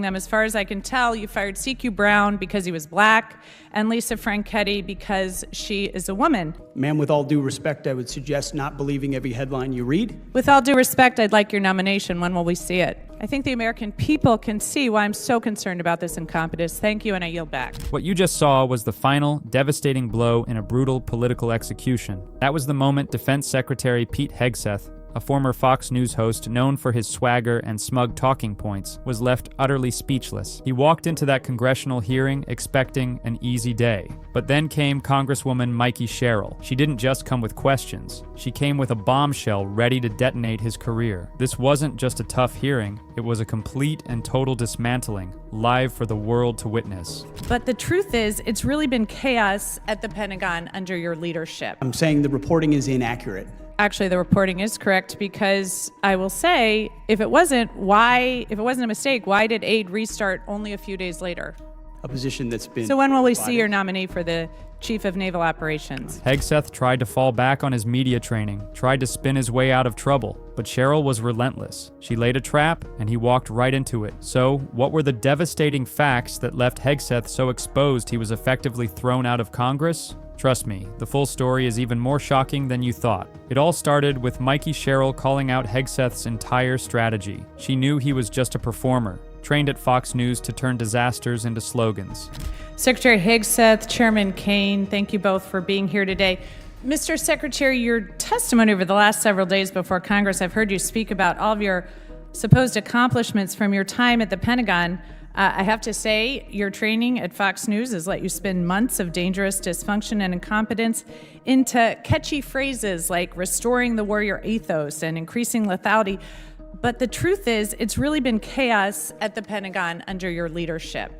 them. As far as I can tell, you fired C.Q. Brown because he was black and Lisa Franchetti because she is a woman. Ma'am, with all due respect, I would suggest not believing every headline you read. With all due respect, I'd like your nomination. When will we see it? I think the American people can see why I'm so concerned about this incompetence. Thank you, and I yield back. What you just saw was the final, devastating blow in a brutal political execution. That was the moment Defense Secretary Pete Hegseth, a former Fox News host known for his swagger and smug talking points, was left utterly speechless. He walked into that congressional hearing expecting an easy day. But then came Congresswoman Mikie Sherrill. She didn't just come with questions. She came with a bombshell ready to detonate his career. This wasn't just a tough hearing. It was a complete and total dismantling, live for the world to witness. But the truth is, it's really been chaos at the Pentagon under your leadership. I'm saying the reporting is inaccurate. Actually, the reporting is correct because I will say, if it wasn't a mistake, why did aid restart only a few days later? A position that's been... So when will we see your nominee for the Chief of Naval Operations? Hegseth tried to fall back on his media training, tried to spin his way out of trouble, but Sherrill was relentless. She laid a trap, and he walked right into it. So, what were the devastating facts that left Hegseth so exposed he was effectively thrown out of Congress? Trust me, the full story is even more shocking than you thought. It all started with Mikie Sherrill calling out Hegseth's entire strategy. She knew he was just a performer, trained at Fox News to turn disasters into slogans. Secretary Hegseth, Chairman Kane, thank you both for being here today. Mr. Secretary, your testimony over the last several days before Congress, I've heard you speak about all of your supposed accomplishments from your time at the Pentagon. I have to say, your training at Fox News has let you spin months of dangerous dysfunction and incompetence into catchy phrases like restoring the warrior ethos and increasing lethality. But the truth is, it's really been chaos at the Pentagon under your leadership.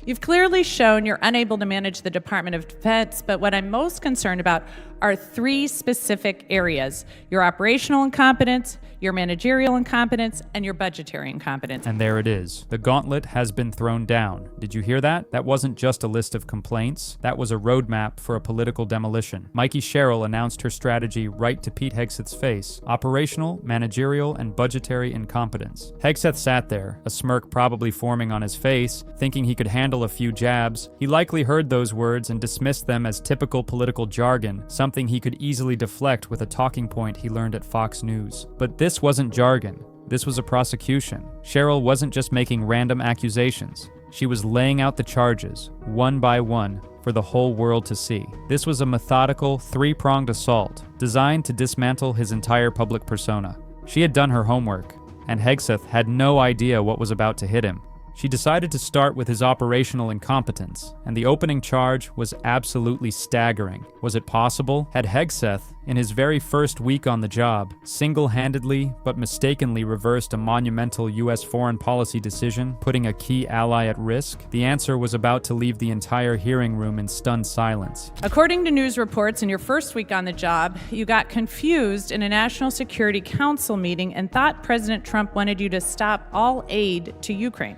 You've clearly shown you're unable to manage the Department of Defense, but what I'm most concerned about are three specific areas: your operational incompetence, your managerial incompetence, and your budgetary incompetence. And there it is. The gauntlet has been thrown down. Did you hear that? That wasn't just a list of complaints. That was a roadmap for a political demolition. Mikie Sherrill announced her strategy right to Pete Hegseth's face: operational, managerial, and budgetary incompetence. Hegseth sat there, a smirk probably forming on his face, thinking he could handle a few jabs. He likely heard those words and dismissed them as typical political jargon, something he could easily deflect with a talking point he learned at Fox News. But this wasn't jargon. This was a prosecution. Sherrill wasn't just making random accusations. She was laying out the charges, one by one, for the whole world to see. This was a methodical, three-pronged assault, designed to dismantle his entire public persona. She had done her homework, and Hegseth had no idea what was about to hit him. She decided to start with his operational incompetence, and the opening charge was absolutely staggering. Was it possible? Had Hegseth, in his very first week on the job, single-handedly but mistakenly reversed a monumental U.S. foreign policy decision, putting a key ally at risk? The answer was about to leave the entire hearing room in stunned silence. According to news reports, in your first week on the job, you got confused in a National Security Council meeting and thought President Trump wanted you to stop all aid to Ukraine.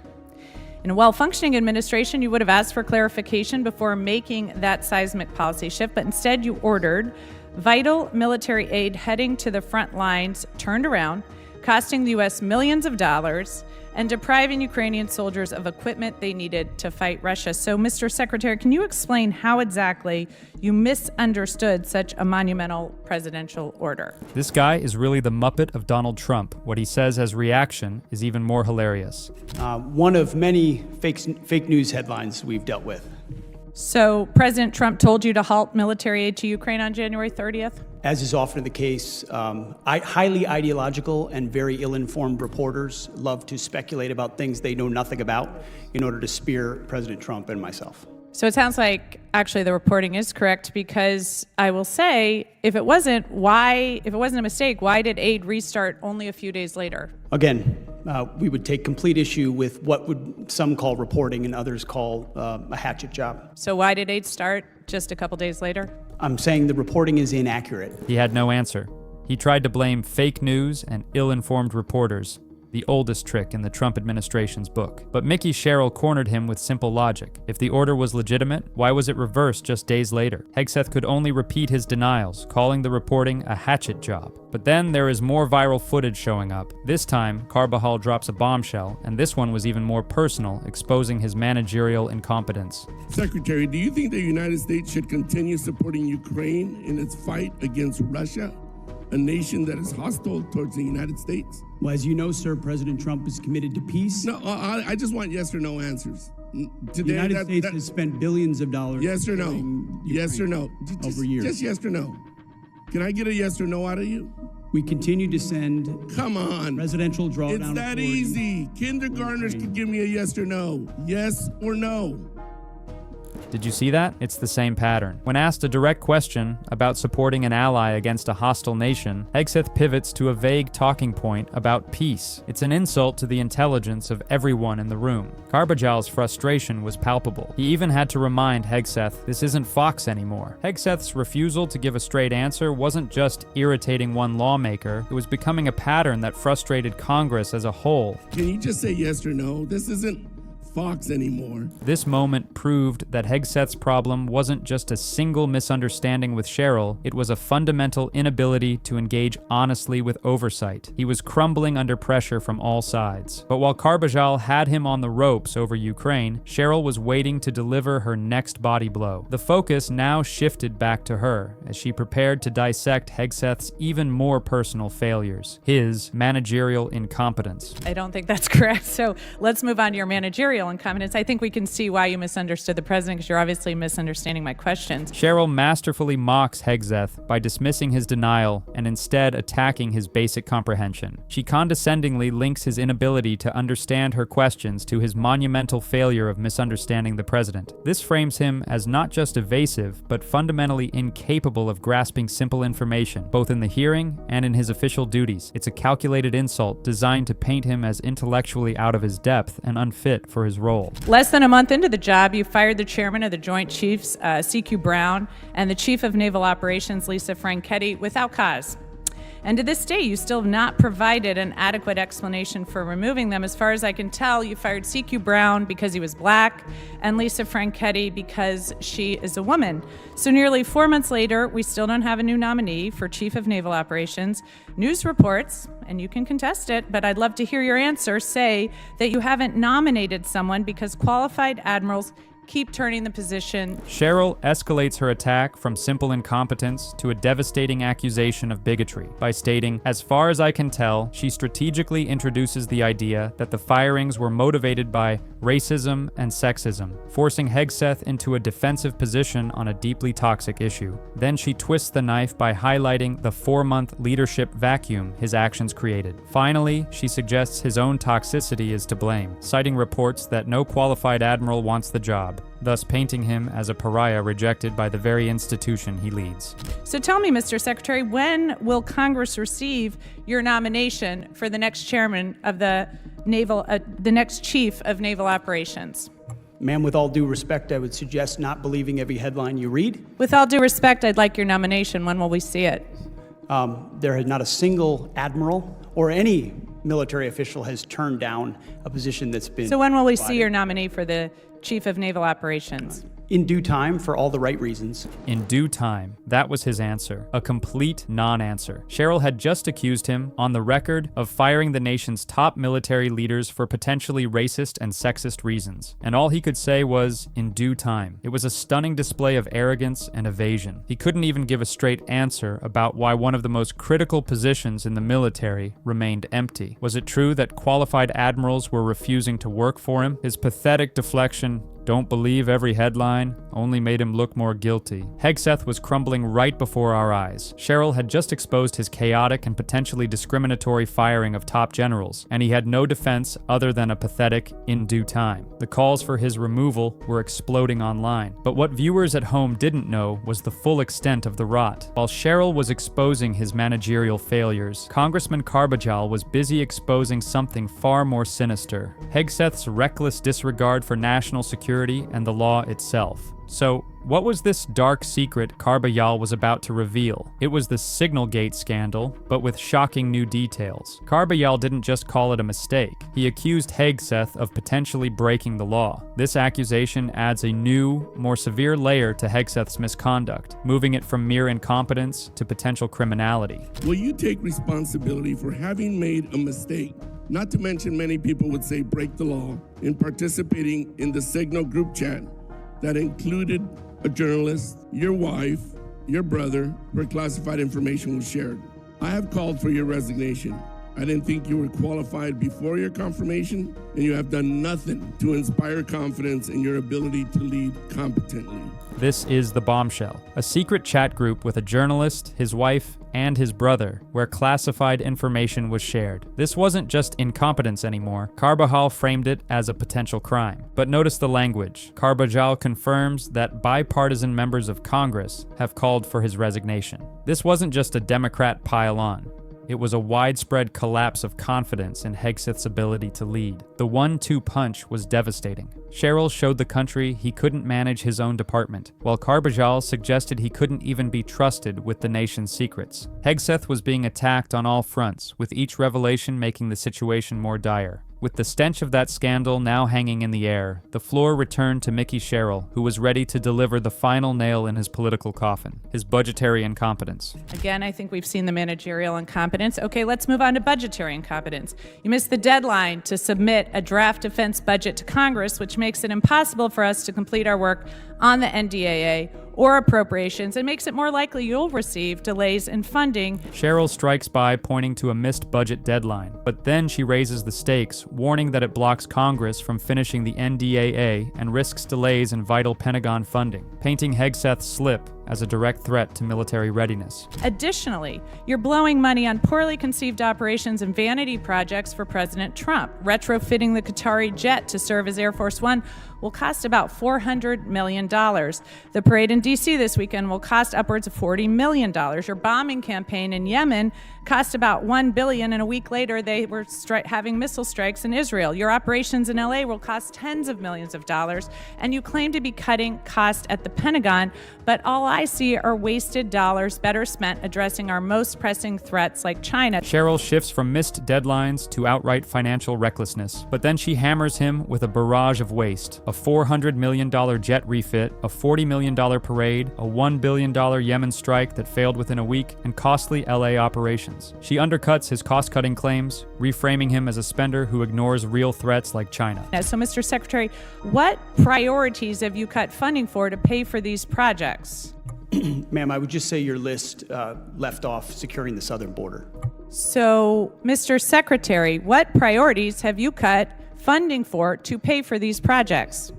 In a well-functioning administration, you would have asked for clarification before making that seismic policy shift, but instead you ordered vital military aid heading to the front lines turned around, costing the U.S. millions of dollars and depriving Ukrainian soldiers of equipment they needed to fight Russia. So, Mr. Secretary, can you explain how exactly you misunderstood such a monumental presidential order? This guy is really the Muppet of Donald Trump. What he says as reaction is even more hilarious. One of many fake news headlines we've dealt with. So President Trump told you to halt military aid to Ukraine on January 30th? As is often the case, highly ideological and very ill-informed reporters love to speculate about things they know nothing about in order to spear President Trump and myself. So it sounds like actually the reporting is correct, because I will say, if it wasn't a mistake, why did aid restart only a few days later? Again, we would take complete issue with what would some call reporting and others call a hatchet job. So why did aid start just a couple days later? I'm saying the reporting is inaccurate. He had no answer. He tried to blame fake news and ill-informed reporters. the oldest trick in the Trump administration's book. But Mikie Sherrill cornered him with simple logic. If the order was legitimate, why was it reversed just days later? Hegseth could only repeat his denials, calling the reporting a hatchet job. But then there is more viral footage showing up. This time, Carbajal drops a bombshell, and this one was even more personal, exposing his managerial incompetence. Secretary, do you think the United States should continue supporting Ukraine in its fight against Russia, a nation that is hostile towards the United States? Well, as you know, sir, President Trump is committed to peace. No, I just want yes or no answers. The United States has spent billions of dollars. Yes or no? Yes or no? Over years. Just yes or no. Can I get a yes or no out of you? We continue to send Come on. presidential drawdown. It's that authority. easy. Kindergartners can give me a yes or no. Yes or no. Did you see that? It's the same pattern. When asked a direct question about supporting an ally against a hostile nation, Hegseth pivots to a vague talking point about peace. It's an insult to the intelligence of everyone in the room. Carbajal's frustration was palpable. He even had to remind Hegseth this isn't Fox anymore. Hegseth's refusal to give a straight answer wasn't just irritating one lawmaker, it was becoming a pattern that frustrated Congress as a whole. Can you just say yes or no? This isn't Fox anymore. This moment proved that Hegseth's problem wasn't just a single misunderstanding with Sherrill, it was a fundamental inability to engage honestly with oversight. He was crumbling under pressure from all sides. But while Carbajal had him on the ropes over Ukraine, Sherrill was waiting to deliver her next body blow. The focus now shifted back to her, as she prepared to dissect Hegseth's even more personal failures, his managerial incompetence. I don't think that's correct. So let's move on to your managerial incompetence. I think we can see why you misunderstood the president, because you're obviously misunderstanding my questions. Sherrill masterfully mocks Hegseth by dismissing his denial and instead attacking his basic comprehension. She condescendingly links his inability to understand her questions to his monumental failure of misunderstanding the president. This frames him as not just evasive, but fundamentally incapable of grasping simple information, both in the hearing and in his official duties. It's a calculated insult designed to paint him as intellectually out of his depth and unfit for his role. Less than a month into the job, you fired the chairman of the Joint Chiefs, C.Q. Brown, and the chief of naval operations, Lisa Franchetti, without cause. And to this day, you still have not provided an adequate explanation for removing them. As far as I can tell, you fired C.Q. Brown because he was black and Lisa Franchetti because she is a woman. So nearly 4 months later, we still don't have a new nominee for Chief of Naval Operations. News reports, and you can contest it, but I'd love to hear your answer, say that you haven't nominated someone because qualified admirals keep turning the position. Sherrill escalates her attack from simple incompetence to a devastating accusation of bigotry by stating, "As far as I can tell, she strategically introduces the idea that the firings were motivated by racism and sexism, forcing Hegseth into a defensive position on a deeply toxic issue. Then she twists the knife by highlighting the 4-month leadership vacuum his actions created. Finally, she suggests his own toxicity is to blame, citing reports that no qualified admiral wants the job, thus painting him as a pariah rejected by the very institution he leads." So tell me, Mr. Secretary, when will Congress receive your nomination for the next chairman of the next chief of naval operations? Ma'am, with all due respect, I would suggest not believing every headline you read. With all due respect, I'd like your nomination. When will we see it? There has not a single admiral or any military official has turned down a position that's been So when will we see provided. your nominee for the chief of naval operations? In due time, for all the right reasons. In due time. That was his answer. A complete non-answer. Sherrill had just accused him, on the record, of firing the nation's top military leaders for potentially racist and sexist reasons. And all he could say was, in due time. It was a stunning display of arrogance and evasion. He couldn't even give a straight answer about why one of the most critical positions in the military remained empty. Was it true that qualified admirals were refusing to work for him? His pathetic deflection, "Don't believe every headline," only made him look more guilty. Hegseth was crumbling right before our eyes. Sherrill had just exposed his chaotic and potentially discriminatory firing of top generals, and he had no defense other than a pathetic "in due time." The calls for his removal were exploding online. But what viewers at home didn't know was the full extent of the rot. While Sherrill was exposing his managerial failures, Congressman Carbajal was busy exposing something far more sinister: Hegseth's reckless disregard for national security security and the law itself. So, what was this dark secret Carbajal was about to reveal? It was the Signalgate scandal, but with shocking new details. Carbajal didn't just call it a mistake. He accused Hegseth of potentially breaking the law. This accusation adds a new, more severe layer to Hegseth's misconduct, moving it from mere incompetence to potential criminality. Will you take responsibility for having made a mistake? Not to mention many people would say break the law in participating in the Signal group chat that included a journalist, your wife, your brother, where classified information was shared. I have called for your resignation. I didn't think you were qualified before your confirmation, and you have done nothing to inspire confidence in your ability to lead competently. This is The Bombshell, a secret chat group with a journalist, his wife, and his brother, where classified information was shared. This wasn't just incompetence anymore. Carbajal framed it as a potential crime. But notice the language. Carbajal confirms that bipartisan members of Congress have called for his resignation. This wasn't just a Democrat pile-on. It was a widespread collapse of confidence in Hegseth's ability to lead. The 1-2 punch was devastating. Sherrill showed the country he couldn't manage his own department, while Carbajal suggested he couldn't even be trusted with the nation's secrets. Hegseth was being attacked on all fronts, with each revelation making the situation more dire. With the stench of that scandal now hanging in the air, the floor returned to Mikie Sherrill, who was ready to deliver the final nail in his political coffin, his budgetary incompetence. Again, I think we've seen the managerial incompetence. Okay, let's move on to budgetary incompetence. You missed the deadline to submit a draft defense budget to Congress, which makes it impossible for us to complete our work on the NDAA or appropriations, and makes it more likely you'll receive delays in funding. Sherrill strikes by pointing to a missed budget deadline, but then she raises the stakes, warning that it blocks Congress from finishing the NDAA and risks delays in vital Pentagon funding, painting Hegseth's slip as a direct threat to military readiness. Additionally, you're blowing money on poorly conceived operations and vanity projects for President Trump. Retrofitting the Qatari jet to serve as Air Force One will cost about $400 million. The parade in D.C. this weekend will cost upwards of $40 million. Your bombing campaign in Yemen cost about $1 billion, and a week later they were having missile strikes in Israel. Your operations in L.A. will cost tens of millions of dollars, and you claim to be cutting costs at the Pentagon, but all I see are wasted dollars better spent addressing our most pressing threats like China. Sherrill shifts from missed deadlines to outright financial recklessness, but then she hammers him with a barrage of waste. A $400 million jet refit, a $40 million parade, a $1 billion Yemen strike that failed within a week, and costly LA operations. She undercuts his cost-cutting claims, reframing him as a spender who ignores real threats like China. So, Mr. Secretary, what priorities have you cut funding for to pay for these projects? Ma'am, I would just say your list left off securing the southern border. So, Mr. Secretary, what priorities have you cut funding for to pay for these projects?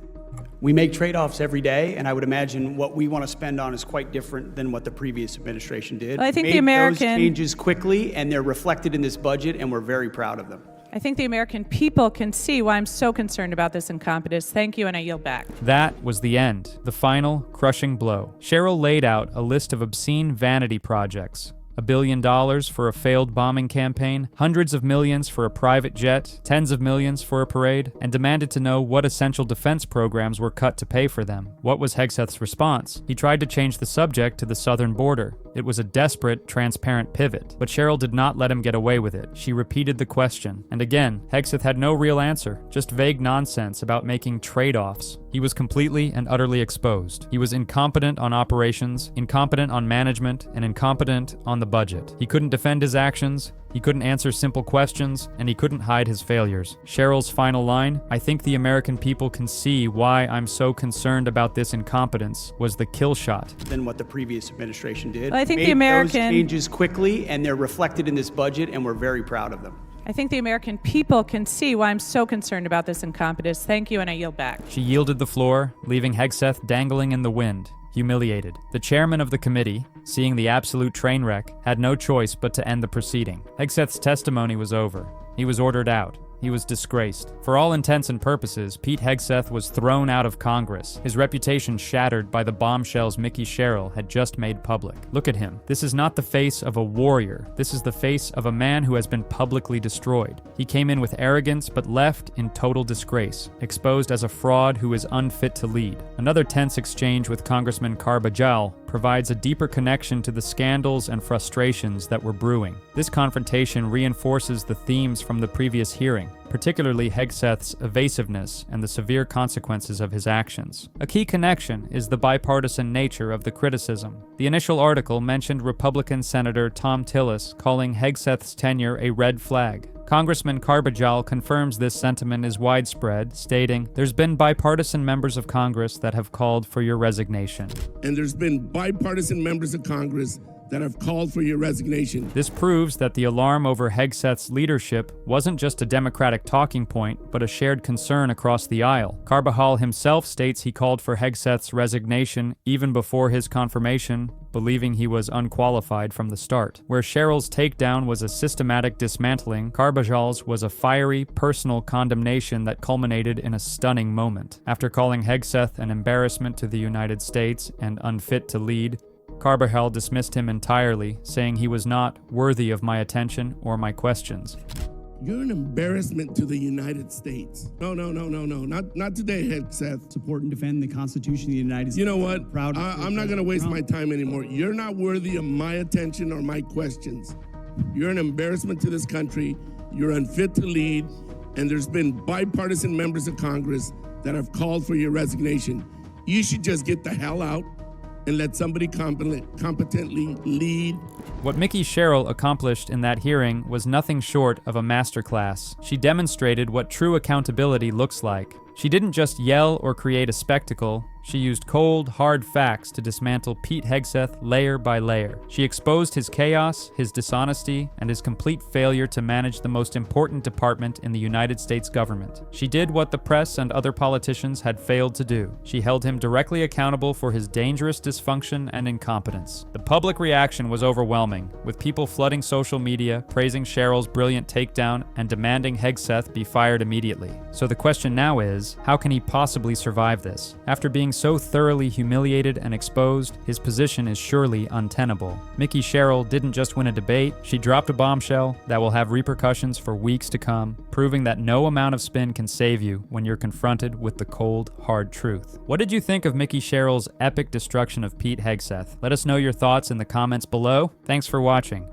We make trade-offs every day, and I would imagine what we want to spend on is quite different than what the previous administration did. Well, I think Made the American those changes quickly, and they're reflected in this budget, and we're very proud of them. I think the American people can see why I'm so concerned about this incompetence. Thank you, and I yield back. That was the end, the final, crushing blow. Sherrill laid out a list of obscene vanity projects. $1 billion for a failed bombing campaign, hundreds of millions for a private jet, tens of millions for a parade, and demanded to know what essential defense programs were cut to pay for them. What was Hegseth's response? He tried to change the subject to the southern border. It was a desperate, transparent pivot, but Sherrill did not let him get away with it. She repeated the question, and again, Hegseth had no real answer, just vague nonsense about making trade-offs. He was completely and utterly exposed. He was incompetent on operations, incompetent on management, and incompetent on the budget. He couldn't defend his actions, he couldn't answer simple questions, and he couldn't hide his failures. Sherrill's final line, "I think the American people can see why I'm so concerned about this incompetence," was the kill shot. Than what the previous administration did. Well, I think Made the American those changes quickly, and they're reflected in this budget, and we're very proud of them. I think the American people can see why I'm so concerned about this incompetence. Thank you, and I yield back. She yielded the floor, leaving Hegseth dangling in the wind, humiliated. The chairman of the committee, seeing the absolute train wreck, had no choice but to end the proceeding. Hegseth's testimony was over. He was ordered out. He was disgraced. For all intents and purposes, Pete Hegseth was thrown out of Congress, his reputation shattered by the bombshells Mikie Sherrill had just made public. Look at him. This is not the face of a warrior. This is the face of a man who has been publicly destroyed. He came in with arrogance but left in total disgrace, exposed as a fraud who is unfit to lead. Another tense exchange with Congressman BOMBSHELL provides a deeper connection to the scandals and frustrations that were brewing. This confrontation reinforces the themes from the previous hearing, particularly Hegseth's evasiveness and the severe consequences of his actions. A key connection is the bipartisan nature of the criticism. The initial article mentioned Republican Senator Thom Tillis calling Hegseth's tenure a red flag. Congressman BOMBSHELL confirms this sentiment is widespread, stating, "There's been bipartisan members of Congress that have called for your resignation." And there's been bipartisan members of Congress that have called for your resignation. This proves that the alarm over Hegseth's leadership wasn't just a Democratic talking point, but a shared concern across the aisle. BOMBSHELL himself states he called for Hegseth's resignation even before his confirmation, believing he was unqualified from the start. Where Sherrill's takedown was a systematic dismantling, BOMBSHELL's was a fiery, personal condemnation that culminated in a stunning moment. After calling Hegseth an embarrassment to the United States and unfit to lead, BOMBSHELL dismissed him entirely, saying he was not worthy of my attention or my questions. You're an embarrassment to the United States. No, not today, Hegseth. Support and defend the Constitution of the United States. You know what? Proud I'm not going to waste my time anymore. You're not worthy of my attention or my questions. You're an embarrassment to this country. You're unfit to lead. And there's been bipartisan members of Congress that have called for your resignation. You should just get the hell out and let somebody competently lead. What Mikie Sherrill accomplished in that hearing was nothing short of a masterclass. She demonstrated what true accountability looks like. She didn't just yell or create a spectacle. She used cold, hard facts to dismantle Pete Hegseth layer by layer. She exposed his chaos, his dishonesty, and his complete failure to manage the most important department in the United States government. She did what the press and other politicians had failed to do. She held him directly accountable for his dangerous dysfunction and incompetence. The public reaction was overwhelming, with people flooding social media, praising Sherrill's brilliant takedown, and demanding Hegseth be fired immediately. So the question now is, how can he possibly survive this? After being so thoroughly humiliated and exposed, his position is surely untenable. Mikie Sherrill didn't just win a debate, she dropped a bombshell that will have repercussions for weeks to come, proving that no amount of spin can save you when you're confronted with the cold, hard truth. What did you think of Mikie Sherrill's epic destruction of Pete Hegseth? Let us know your thoughts in the comments below. Thanks for watching.